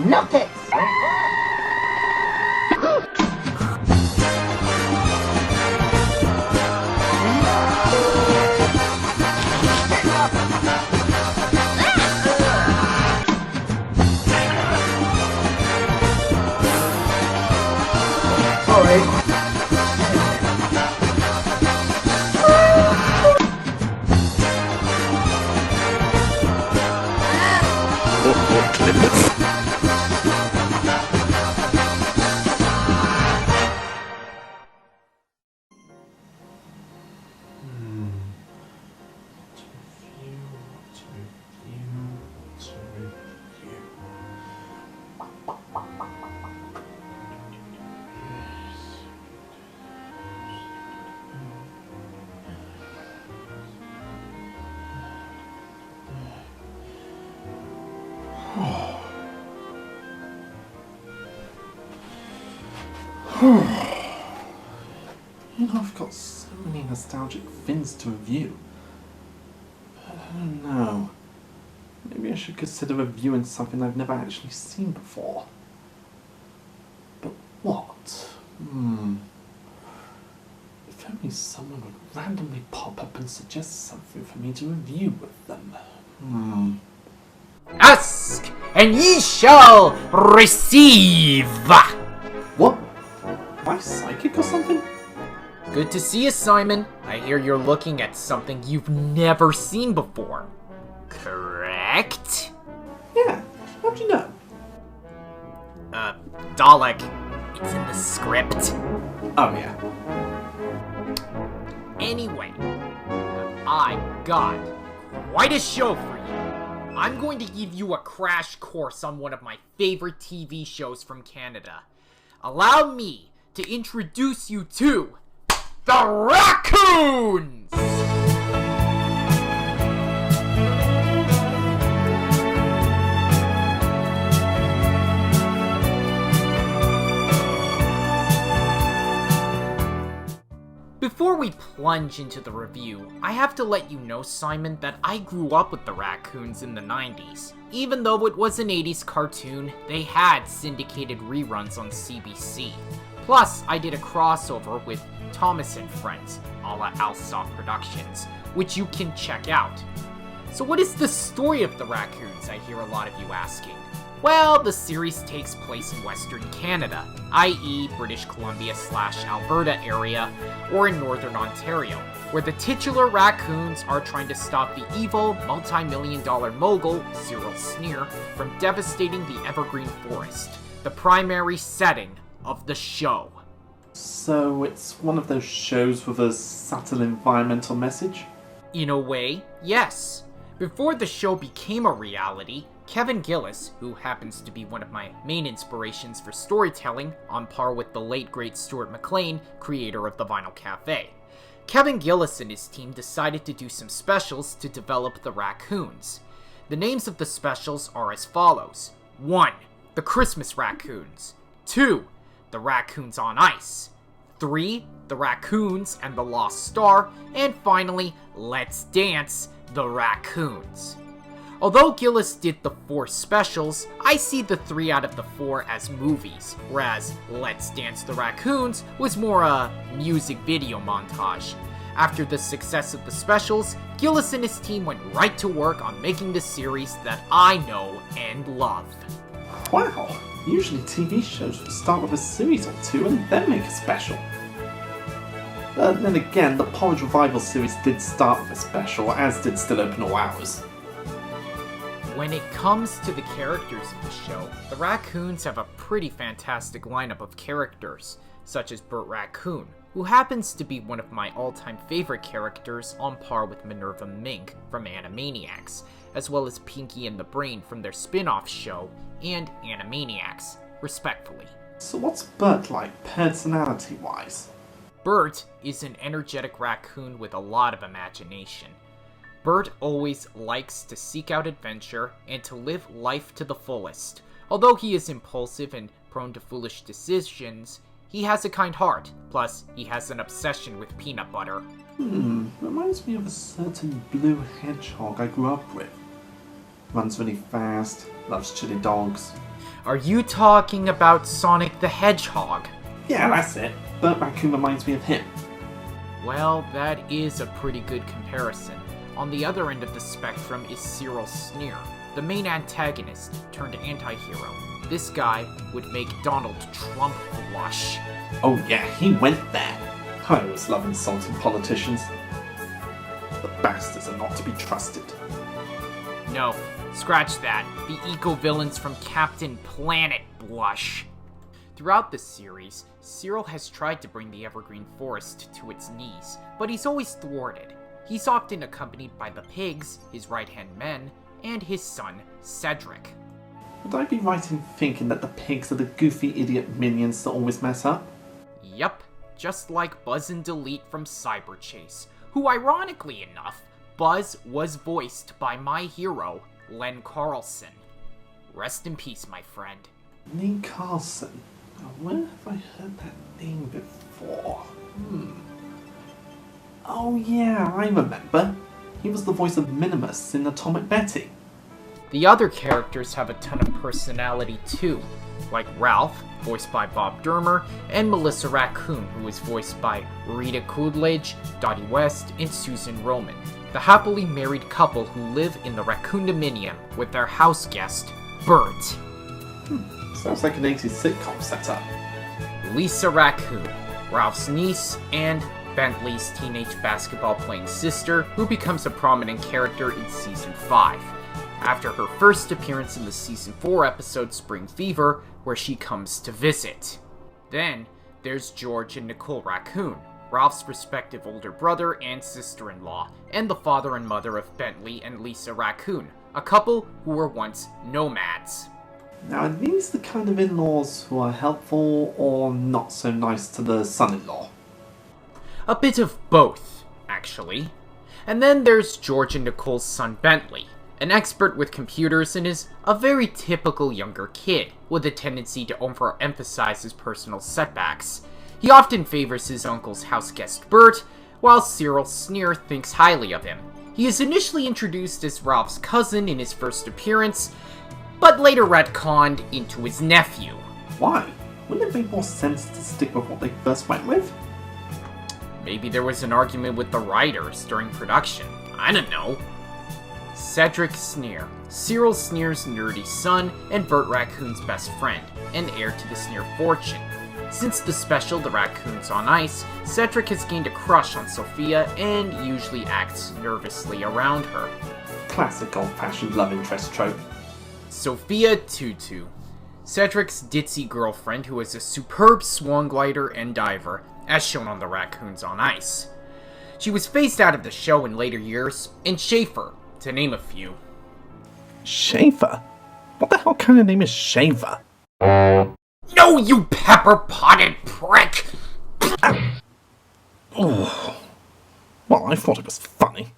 Nott it! Sorry. You know, I've got so many nostalgic things to review. But I don't know. Maybe I should consider reviewing something I've never actually seen before. But what? If only someone would randomly pop up and suggest something for me to review with them. Ask, and ye shall receive! What? Am I psychic or something? Good to see you, Simon. I hear you're looking at something you've never seen before. Correct? Yeah, how'd you know? Dalek. It's in the script. Oh yeah. Anyway, I got quite a show for you. I'm going to give you a crash course on one of my favorite TV shows from Canada. Allow me to introduce you to the Raccoons! Before we plunge into the review, I have to let you know, Simon, that I grew up with the Raccoons in the 90s. Even though it was an 80s cartoon, they had syndicated reruns on CBC. Plus, I did a crossover with Thomas and Friends, a la Alsop Productions, which you can check out. So what is the story of the Raccoons, I hear a lot of you asking? Well, the series takes place in Western Canada, i.e. British Columbia/Alberta area, or in Northern Ontario, where the titular Raccoons are trying to stop the evil, multi-million-dollar mogul, Cyril Sneer, from devastating the evergreen forest, the primary setting of the show. So it's one of those shows with a subtle environmental message? In a way, yes. Before the show became a reality, Kevin Gillis, who happens to be one of my main inspirations for storytelling, on par with the late great Stuart McLean, creator of The Vinyl Cafe. Kevin Gillis and his team decided to do some specials to develop the Raccoons. The names of the specials are as follows. 1. The Christmas Raccoons. 2. The Raccoons on Ice. 3. The Raccoons and the Lost Star. And finally, Let's Dance, the Raccoons. Although Gillis did the 4 specials, I see the 3 out of the 4 as movies, whereas Let's Dance the Raccoons was more a music video montage. After the success of the specials, Gillis and his team went right to work on making the series that I know and love. Wow, usually TV shows would start with a series or 2 and then make a special. Then again, the Porridge Revival series did start with a special, as did Still Open All Hours. When it comes to the characters of the show, the Raccoons have a pretty fantastic lineup of characters, such as Bert Raccoon, who happens to be one of my all-time favorite characters on par with Minerva Mink from Animaniacs, as well as Pinky and the Brain from their spin-off show, and Animaniacs, respectfully. So what's Bert like, personality-wise? Bert is an energetic raccoon with a lot of imagination. Bert always likes to seek out adventure and to live life to the fullest. Although he is impulsive and prone to foolish decisions, he has a kind heart, plus he has an obsession with peanut butter. Reminds me of a certain blue hedgehog I grew up with. Runs really fast, loves chili dogs. Are you talking about Sonic the Hedgehog? Yeah, that's it. Burt Raccoon reminds me of him. Well, that is a pretty good comparison. On the other end of the spectrum is Cyril Sneer, the main antagonist turned anti-hero. This guy would make Donald Trump blush. Oh yeah, he went there. I always love insulting politicians. The bastards are not to be trusted. No, scratch that. The eco-villains from Captain Planet blush. Throughout the series, Cyril has tried to bring the Evergreen Forest to its knees, but he's always thwarted. He's often accompanied by the pigs, his right-hand men, and his son, Cedric. Would I be right in thinking that the pigs are the goofy idiot minions that always mess up? Yep, just like Buzz and Delete from Cyberchase, who ironically enough, Buzz was voiced by my hero, Len Carlson. Rest in peace, my friend. Len Carlson? Where have I heard that name before? Oh yeah, I remember. He was the voice of Minimus in Atomic Betty. The other characters have a ton of personality too, like Ralph, voiced by Bob Dermer, and Melissa Raccoon, who was voiced by Rita Coolidge, Dottie West, and Susan Roman, the happily married couple who live in the Raccoon Dominion with their house guest, Bert. Sounds like an 80s sitcom setup. Lisa Raccoon, Ralph's niece, and Bentley's teenage basketball-playing sister, who becomes a prominent character in Season 5, after her first appearance in the Season 4 episode Spring Fever, where she comes to visit. Then, there's George and Nicole Raccoon, Ralph's respective older brother and sister-in-law, and the father and mother of Bentley and Lisa Raccoon, a couple who were once nomads. Now, are these the kind of in-laws who are helpful or not so nice to the son-in-law? A bit of both, actually. And then there's George and Nicole's son Bentley, an expert with computers and is a very typical younger kid, with a tendency to overemphasize his personal setbacks. He often favors his uncle's houseguest Bert, while Cyril Sneer thinks highly of him. He is initially introduced as Ralph's cousin in his first appearance, but later retconned into his nephew. Why? Wouldn't it make more sense to stick with what they first went with? Maybe there was an argument with the writers during production. I don't know. Cedric Sneer, Cyril Sneer's nerdy son and Burt Raccoon's best friend, and heir to the Sneer fortune. Since the special The Raccoons on Ice, Cedric has gained a crush on Sophia and usually acts nervously around her. Classic old-fashioned love interest trope. Sophia Tutu, Cedric's ditzy girlfriend who is a superb swan glider and diver, as shown on The Raccoons on Ice. She was phased out of the show in later years, and Schaefer, to name a few. Schaefer? What the hell kind of name is Schaefer? No, you pepper-potted prick! Oh. Well, I thought it was funny.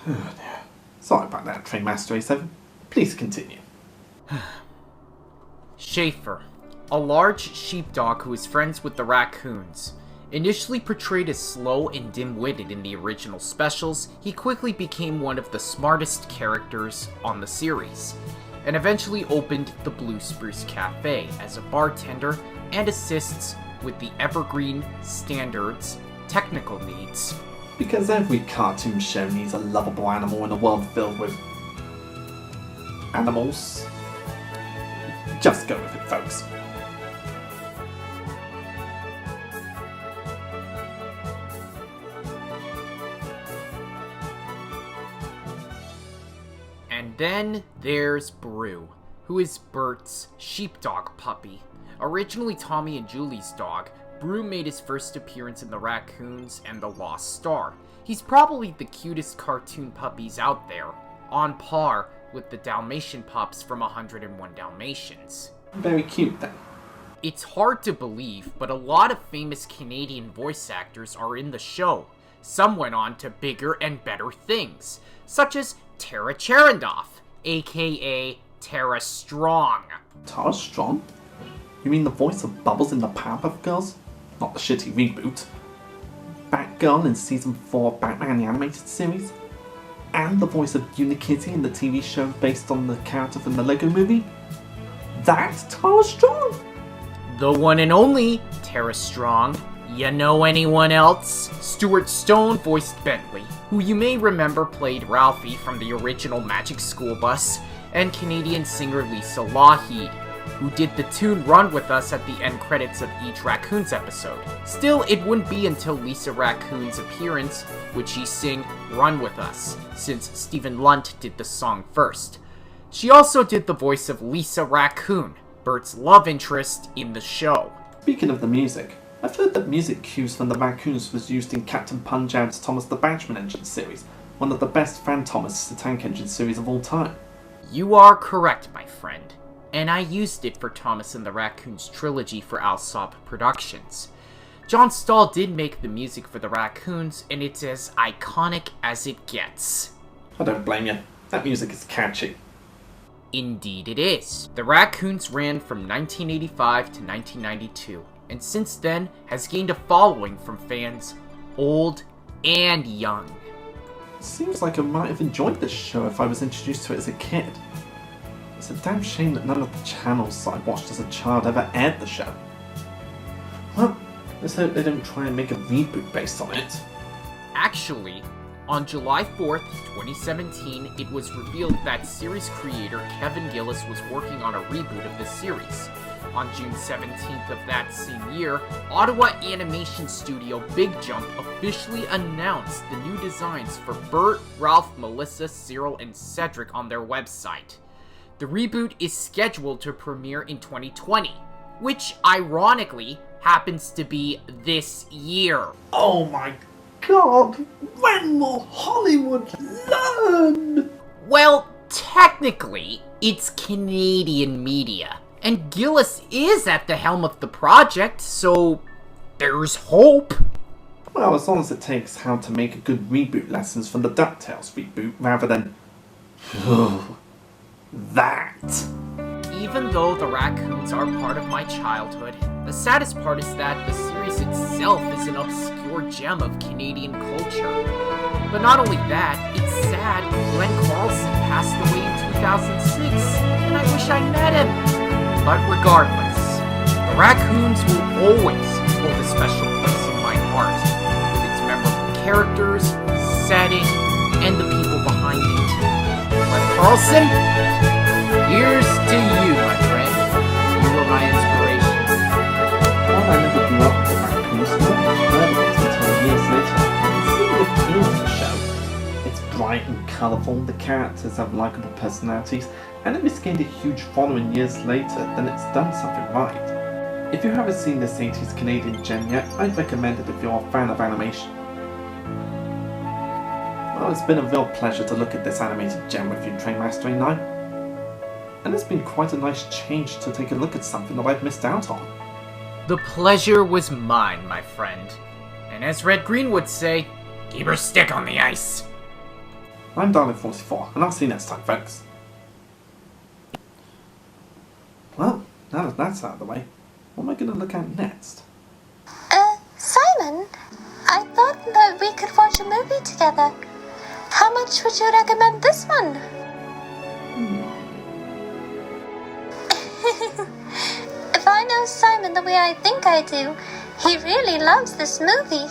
Oh dear. Sorry about that, TrainmasterA9. Please continue. Schaefer, a large sheepdog who is friends with the Raccoons. Initially portrayed as slow and dim-witted in the original specials, he quickly became one of the smartest characters on the series, and eventually opened the Blue Spruce Cafe as a bartender and assists with the Evergreen Standards technical needs. Because every cartoon show needs a lovable animal in a world filled with animals. Just go with it, folks. And then there's Brew, who is Bert's sheepdog puppy. Originally Tommy and Julie's dog, Brew made his first appearance in The Raccoons and The Lost Star. He's probably the cutest cartoon puppies out there, on par with the Dalmatian pups from 101 Dalmatians. Very cute then. It's hard to believe, but a lot of famous Canadian voice actors are in the show. Some went on to bigger and better things, such as Tara Cherendoff, aka Tara Strong. Tara Strong? You mean the voice of Bubbles in the Powerpuff Girls? Not the shitty reboot. Batgirl in Season 4 of Batman the Animated Series? And the voice of Unikitty in the TV show based on the character from the Lego Movie? that Tara Strong? The one and only Tara Strong. You know anyone else? Stuart Stone voiced Bentley, who you may remember played Ralphie from the original Magic School Bus, and Canadian singer Lisa Lougheed, who did the tune Run With Us at the end credits of each Raccoons episode. Still, it wouldn't be until Lisa Raccoon's appearance would she sing Run With Us, since Stephen Lunt did the song first. She also did the voice of Lisa Raccoon, Bert's love interest in the show. Speaking of the music, I've heard that music cues from the Raccoons was used in Captain Punjab's Thomas the Bachmann engine series, one of the best Fan Thomas the Tank Engine series of all time. You are correct, my friend, and I used it for Thomas and the Raccoons trilogy for Alsop Productions. John Stahl did make the music for the Raccoons, and it's as iconic as it gets. I don't blame you. That music is catchy. Indeed it is. The Raccoons ran from 1985 to 1992, and since then has gained a following from fans old and young. It seems like I might have enjoyed this show if I was introduced to it as a kid. It's a damn shame that none of the channels I watched as a child ever aired the show. Well, let's hope they don't try and make a reboot based on it. Actually, on July 4th, 2017, it was revealed that series creator Kevin Gillis was working on a reboot of the series. On June 17th of that same year, Ottawa animation studio Big Jump officially announced the new designs for Bert, Ralph, Melissa, Cyril, and Cedric on their website. The reboot is scheduled to premiere in 2020, which ironically happens to be this year. Oh my god, when will Hollywood learn? Well, technically, it's Canadian media, and Gillis is at the helm of the project, so there's hope. Well, as long as it takes How to Make a Good Reboot lessons from the DuckTales reboot rather than that. Even though the Raccoons are part of my childhood, the saddest part is that the series itself is an obscure gem of Canadian culture. But not only that, it's sad Glenn Carlson passed away in 2006, and I wish I met him. But regardless, the Raccoons will always hold a special place in my heart, with its memorable characters, setting, and the people behind it. Glenn Carlson, here's to you, my friend. You were my inspiration. Well, I never grew up with the Raccoons, so I never heard of it until years later. It's the appeal of the show. It's bright and colourful, the characters have likeable personalities, and if it's gained a huge following years later, then it's done something right. If you haven't seen this 80s Canadian gem yet, I'd recommend it if you're a fan of animation. Well, it's been a real pleasure to look at this animated gem with you, TrainmasterA9. And it's been quite a nice change to take a look at something that I've missed out on. The pleasure was mine, my friend. And as Red Green would say, keep her stick on the ice. I'm Dalek44, and I'll see you next time, folks. Well, now that that's out of the way, what am I going to look at next? Simon, I thought that we could watch a movie together. How much would you recommend this one? If I know Simon the way I think I do, he really loves this movie.